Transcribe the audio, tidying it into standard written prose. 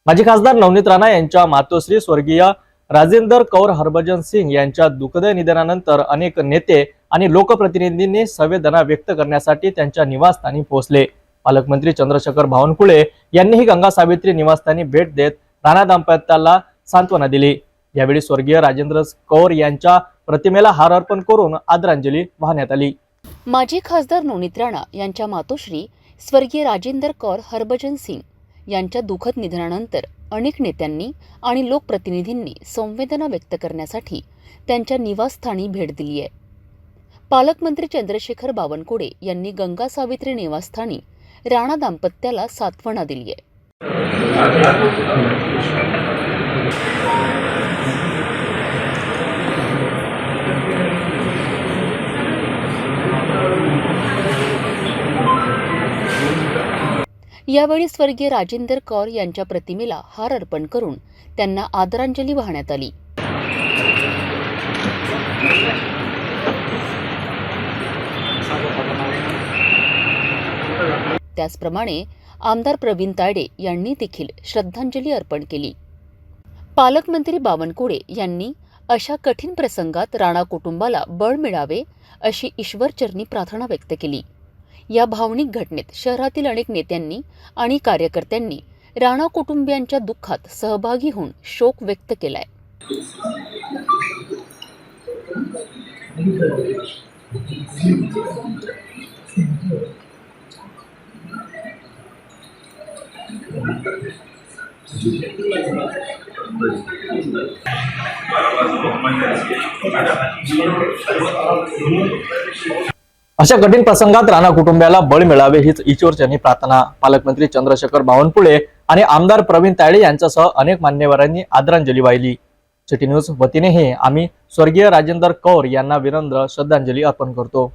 माजी खासदार नवनीत राणा यांच्या मातोश्री स्वर्गीय राजेंद्र कौर हरभजन सिंग यांच्या दुःखद निधनानंतर अनेक नेते आणि लोकप्रतिनिधींनी संवेदना व्यक्त करण्यासाठी त्यांच्या निवासस्थानी पोहोचले। पालकमंत्री चंद्रशेखर बावनकुळे यांनीही गंगा सावित्री निवासस्थानी भेट देत राणा दाम्पत्याला सांत्वना दिली। यावेळी स्वर्गीय राजेंद्र कौर यांच्या प्रतिमेला हार अर्पण करून आदरांजली वाहण्यात आली। माजी खासदार नवनीत राणा यांच्या मातोश्री स्वर्गीय राजेंद्र कौर हरभजन सिंग यांच्या दुःखद निधनानंतर अनेक नेत्यांनी आणि लोकप्रतिनिधींनी संवेदना व्यक्त करण्यासाठी त्यांच्या निवासस्थानी भेट दिली आहे। पालकमंत्री चंद्रशेखर बावनकुळे यांनी गंगा सावित्री निवासस्थानी राणा दाम्पत्याला सांत्वना दिली आहे। यावेळी स्वर्गीय राजेंद्र कौर यांच्या प्रतिमेला हार अर्पण करून त्यांना आदरांजली वाहण्यात आली। त्याचप्रमाणे आमदार प्रवीण तायडे यांनी देखील श्रद्धांजली अर्पण केली। पालकमंत्री बावनकुळे यांनी अशा कठीण प्रसंगात राणा कुटुंबाला बळ मिळावे अशी ईश्वरचरणी प्रार्थना व्यक्त केली। या भावनिक घटनेत शहरातील अनेक नेत्यांनी आणि कार्यकर्त्यांनी राणा कुटुंबियांच्या दुःखात सहभागी होऊन शोक व्यक्त केलाय। अशा कठीण प्रसंगात राणा कुटुंबियाला बळ मिळावे हीच ईश्वरचरणी प्रार्थना पालकमंत्री चंद्रशेखर बावनकुळे आणि आमदार प्रवीण तायडे यांच्यासह अनेक मान्यवरांनी आदरांजली वाहिली। सिटी न्यूज वतीनेही आम्ही स्वर्गीय राजेंद्र कौर यांना विनम्र श्रद्धांजली अर्पण करतो।